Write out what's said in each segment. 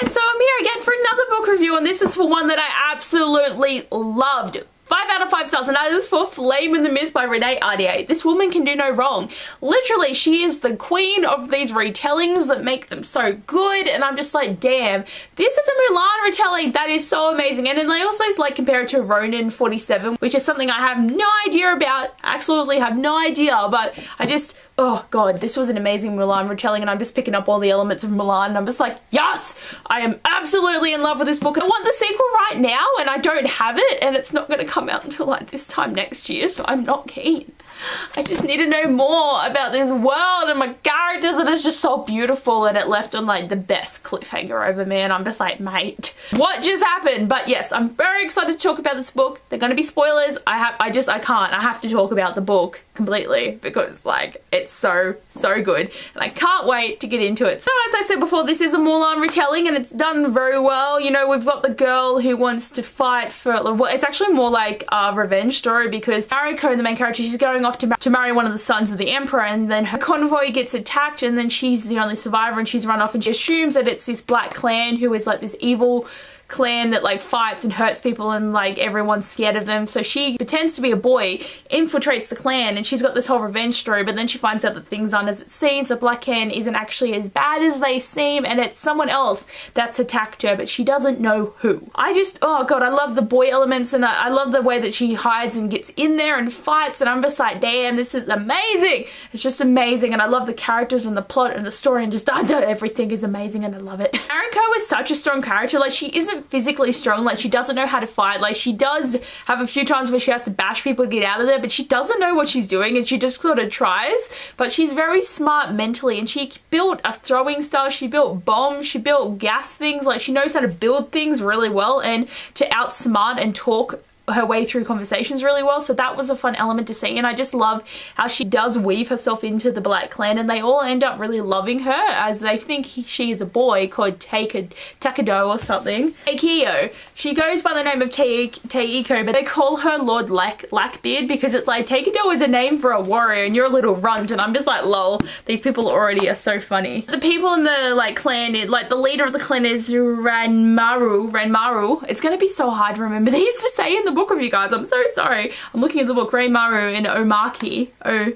So I'm here again for another book review, and this is for one that I absolutely loved. 5 out of 5 stars, and that is for Flame in the Mist by Renee Ahdieh. This woman can do no wrong. Literally, she is the queen of these retellings that make them so good, and I'm just like, damn, this is a Mulan retelling that is so amazing. And then they also like compare it to Ronin 47, which is something I have no idea about, absolutely have no idea, but I just, oh god, this was an amazing Mulan retelling, and I'm just picking up all the elements of Mulan, and I'm just like, yes, I am absolutely in love with this book. I want the sequel right now, and I don't have it, and it's not going to come out until like this time next year, so I'm not keen. I just need to know more about this world and my characters, and it's just so beautiful, and it left on like the best cliffhanger over me, and I'm just like, mate, what just happened? But yes, I'm very excited to talk about this book. They're going to be spoilers. I have to talk about the book completely because like it's so good, and I can't wait to get into it. So as I said before, this is a Mulan retelling, and it's done very well. You know, we've got the girl who wants to fight for, well, it's actually more like a revenge story, because Mariko, the main character, she's going off to marry one of the sons of the emperor, and then her convoy gets attacked, and then she's the only survivor, and she's run off, and she assumes that it's this black clan who is like this evil clan that like fights and hurts people, and like everyone's scared of them. So she pretends to be a boy, infiltrates the clan, and she's got this whole revenge story, but then she finds out that things aren't as it seems. The black clan isn't actually as bad as they seem, and it's someone else that's attacked her, but she doesn't know who. I just, oh god, I love the boy elements, and I love the way that she hides and gets in there and fights, and I'm just like, damn, this is amazing. It's just amazing, and I love the characters and the plot and the story, and just everything is amazing, and I love it. Mariko is such a strong character. Like, she isn't physically strong, like she doesn't know how to fight. Like, she does have a few times where she has to bash people to get out of there, but she doesn't know what she's doing, and she just sort of tries. But she's very smart mentally, and she built a throwing star, she built bombs, she built gas things. Like, she knows how to build things really well and to outsmart and talk her way through conversations really well. So that was a fun element to see, and I just love how she does weave herself into the black clan, and they all end up really loving her, as they think she is a boy called Takedo or something. Takeio. She goes by the name of Teiko, but they call her Lord Lackbeard, because it's like, Takedo is a name for a warrior and you're a little runt, and I'm just like, lol, these people already are so funny. The people in the like clan, like the leader of the clan is Ranmaru. It's gonna be so hard to remember these to say in the book review, guys. I'm so sorry. I'm looking at the book. Ranmaru and Omaki. I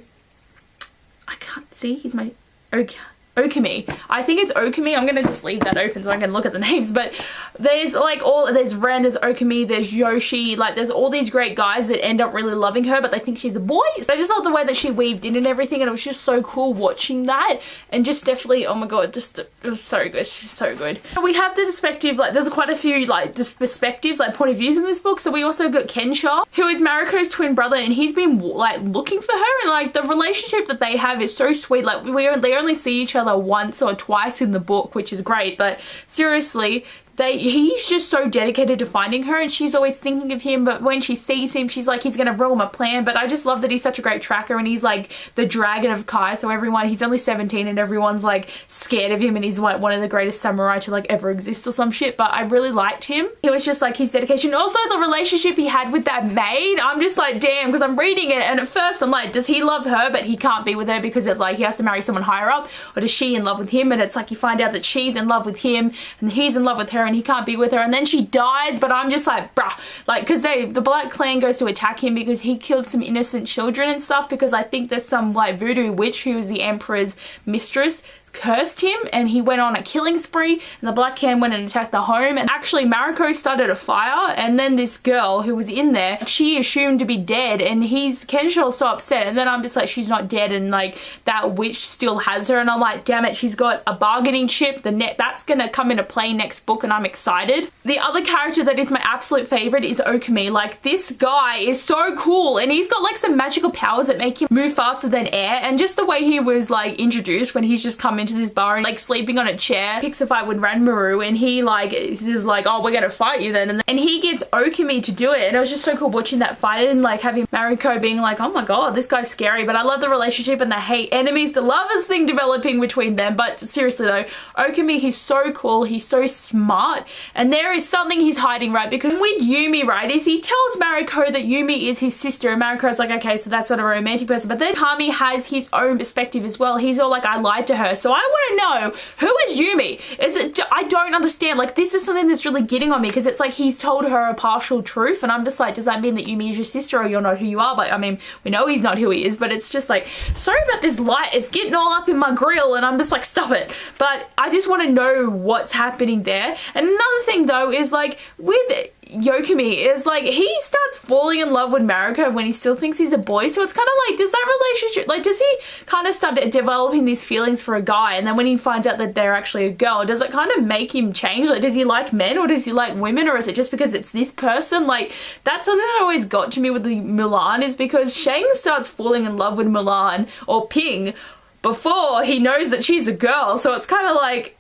can't see. He's my Okami. I think it's Okami. I'm gonna just leave that open so I can look at the names. But there's like there's Ren, there's Okami, there's Yoshi. Like, there's all these great guys that end up really loving her, but they think she's a boy. So I just love the way that she weaved in and everything, and it was just so cool watching that. And just definitely, oh my god, just it was so good. She's so good. We have the perspective, like there's quite a few like just perspectives, like point of views in this book. So we also got Kensha, who is Mariko's twin brother, and he's been like looking for her, and like the relationship that they have is so sweet. Like, they only see each other once or twice in the book, which is great, but seriously, he's just so dedicated to finding her, and she's always thinking of him, but when she sees him, she's like, he's gonna ruin my plan. But I just love that he's such a great tracker, and he's like the dragon of Kai, so he's only 17, and everyone's like scared of him, and he's like one of the greatest samurai to like ever exist or some shit. But I really liked him. It was just like his dedication. Also, the relationship he had with that maid, I'm just like, damn, because I'm reading it, and at first I'm like, does he love her but he can't be with her because it's like he has to marry someone higher up, or does she in love with him? And it's like you find out that she's in love with him and he's in love with her, and he can't be with her, and then she dies. But I'm just like, bruh, like, because the black clan goes to attack him because he killed some innocent children and stuff, because I think there's some like voodoo witch who is the emperor's mistress cursed him, and he went on a killing spree, and the black clan went and attacked the home, and actually Mariko started a fire, and then this girl who was in there, she assumed to be dead, and Kensha's so upset, and then I'm just like, she's not dead, and like that witch still has her, and I'm like, damn it, she's got a bargaining chip. That's gonna come into play next book, and I'm excited. The other character that is my absolute favorite is Okami. Like, this guy is so cool, and he's got like some magical powers that make him move faster than air, and just the way he was like introduced when he's just come into this bar and like sleeping on a chair, picks a fight with Ranmaru, and he like is like, oh, we're gonna fight you then, and he gets Okami to do it, and it was just so cool watching that fight, and like having Mariko being like, oh my god, this guy's scary. But I love the relationship and the hate enemies to lovers thing developing between them. But seriously though, Okami, he's so cool, he's so smart, and there is something he's hiding, right? Because with Yumi, right, is he tells Mariko that Yumi is his sister, and Mariko's like, okay, so that's not a romantic person. But then Kami has his own perspective as well. He's all like, I lied to her, so So I want to know, who is Yumi? Is it, I don't understand. Like, this is something that's really getting on me, because it's like he's told her a partial truth, and I'm just like, does that mean that Yumi is your sister, or you're not who you are? But I mean, we know he's not who he is, but it's just like, sorry about this light, it's getting all up in my grill, and I'm just like, stop it. But I just want to know what's happening there. And another thing though is like, with Yokimi, is like, he starts falling in love with Mariko when he still thinks he's a boy. So it's kind of like, does that relationship, like, does he kind of start developing these feelings for a guy, and then when he finds out that they're actually a girl, does it kind of make him change? Like, does he like men, or does he like women, or is it just because it's this person? Like, that's something that always got to me with the Mulan, is because Shang starts falling in love with Mulan, or Ping, before he knows that she's a girl. So it's kind of like,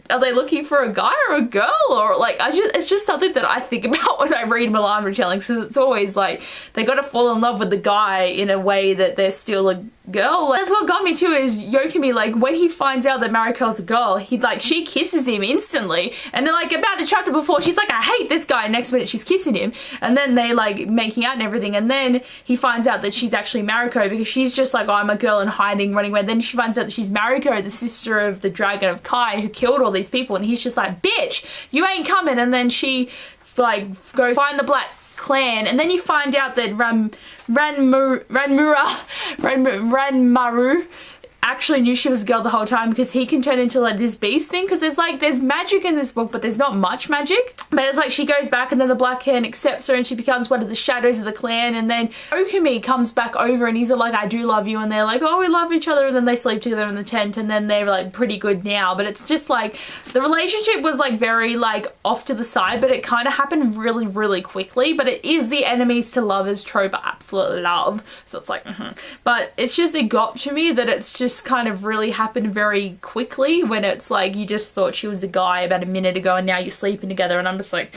are they looking for a guy or a girl? Or like, it's just something that I think about when I read Mulan retellings, because it's always like, they got to fall in love with the guy in a way that they're still a girl. That's what got me too, is Yokimi, like, when he finds out that Mariko's a girl, she kisses him instantly, and then like about a chapter before, she's like, I hate this guy, next minute she's kissing him, and then they like making out and everything, and then he finds out that she's actually Mariko, because she's just like, oh, I'm a girl and hiding, running away. Then she finds out that she's Mariko, the sister of the dragon of Kai, who killed all these people, and he's just like, bitch, you ain't coming. And then she like goes find the Black Clan, and then you find out that Ranmaru actually knew she was a girl the whole time, because he can turn into like this beast thing, because there's magic in this book, but there's not much magic. But it's like, she goes back, and then the Black Clan accepts her, and she becomes one of the shadows of the clan. And then Okami comes back over, and he's like, I do love you, and they're like, oh, we love each other, and then they sleep together in the tent, and then they're like pretty good now. But it's just like, the relationship was like very like off to the side, but it kind of happened really, really quickly. But it is the enemies to lovers trope I absolutely love, so it's like, but it's just, it got to me that it's just kind of really happened very quickly, when it's like, you just thought she was a guy about a minute ago, and now you're sleeping together. And I'm just like,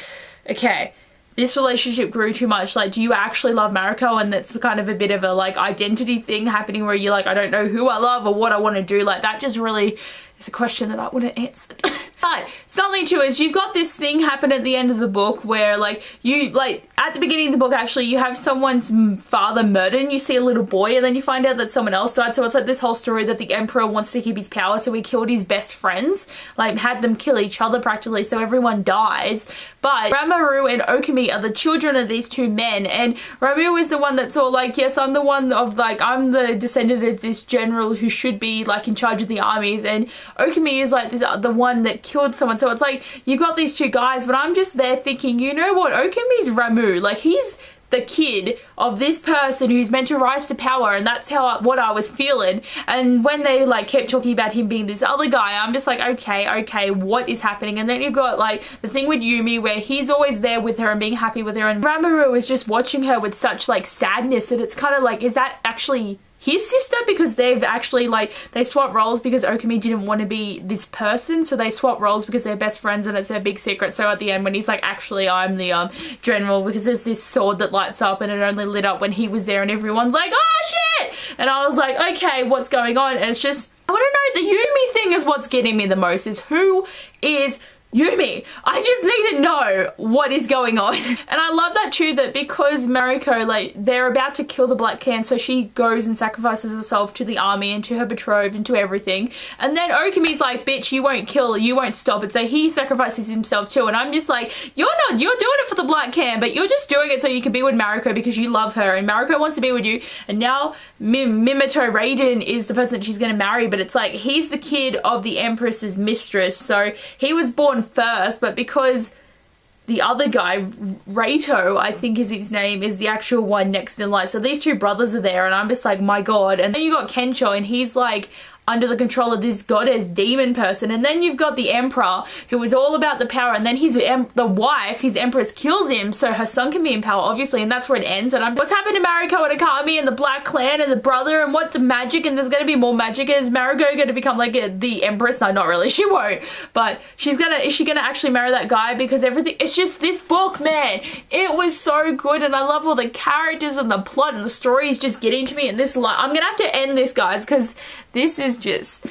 okay, this relationship grew too much. Like, do you actually love Mariko? And that's kind of a bit of a like identity thing happening, where you're like, I don't know who I love or what I want to do. Like, that just really is a question that I would have answered. But something too is, you've got this thing happen at the end of the book where like, you like at the beginning of the book, actually, you have someone's father murdered, and you see a little boy, and then you find out that someone else died. So it's like this whole story that the emperor wants to keep his power, so he killed his best friends, like had them kill each other practically, so everyone dies. But Ranmaru and Okami are the children of these two men, and Ranmaru is the one that's all like, yes, I'm the one of like, I'm the descendant of this general who should be like in charge of the armies, and Okami is like this, the one that killed someone. So it's like, you got these two guys, but I'm just there thinking, you know what, Okami's Ramu, like, he's the kid of this person who's meant to rise to power, and that's what I was feeling. And when they like kept talking about him being this other guy, I'm just like, okay, what is happening? And then you've got like the thing with Yumi, where he's always there with her and being happy with her, and Ranmaru is just watching her with such like sadness, and it's kind of like, is that actually his sister? Because they've actually like, they swap roles, because Okami didn't want to be this person, so they swap roles because they're best friends, and it's their big secret. So at the end, when he's like, actually I'm the general, because there's this sword that lights up, and it only lit up when he was there, and everyone's like, oh shit, and I was like, okay, what's going on? And it's just, I want to know, the Yumi thing is what's getting me the most, is who is Yumi? I just need to know what is going on. And I love that too, that because Mariko, like, they're about to kill the Black Clan, so she goes and sacrifices herself to the army and to her betrothed and to everything. And then Okami's like, bitch, you won't kill, you won't stop it. So he sacrifices himself too. And I'm just like, you're doing it for the Black Clan, but you're just doing it so you can be with Mariko because you love her, and Mariko wants to be with you. And now Minato Raiden is the person that she's gonna marry, but it's like, he's the kid of the Empress's mistress, so he was born first, but because the other guy, Reito, I think is his name, is the actual one next in line. So these two brothers are there, and I'm just like, my god. And then you got Kensho, and he's like under the control of this goddess demon person. And then you've got the emperor, who is all about the power, and then the wife, his empress, kills him so her son can be in power, obviously, and that's where it ends. And what's happened to Mariko and Akami and the Black Clan and the brother, and what's magic? And there's gonna be more magic. Is Mariko gonna become like the empress? No, not really, she won't, but is she gonna actually marry that guy? Because everything, it's just, this book, man, it was so good, and I love all the characters and the plot, and the story is just getting to me. And this, I'm gonna have to end this, guys, because this is just,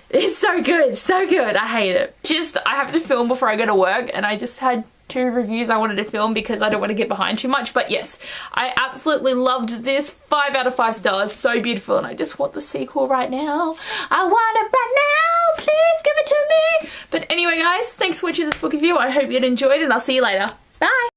it's so good, so good. I hate it. Just, I have to film before I go to work, and I just had 2 reviews I wanted to film because I don't want to get behind too much. But yes, I absolutely loved this. 5 out of 5 stars, so beautiful, and I just want the sequel right now. I want it right now. please give it to me. But anyway, guys, thanks for watching this book review. I hope you'd enjoyed, and I'll see you later. Bye.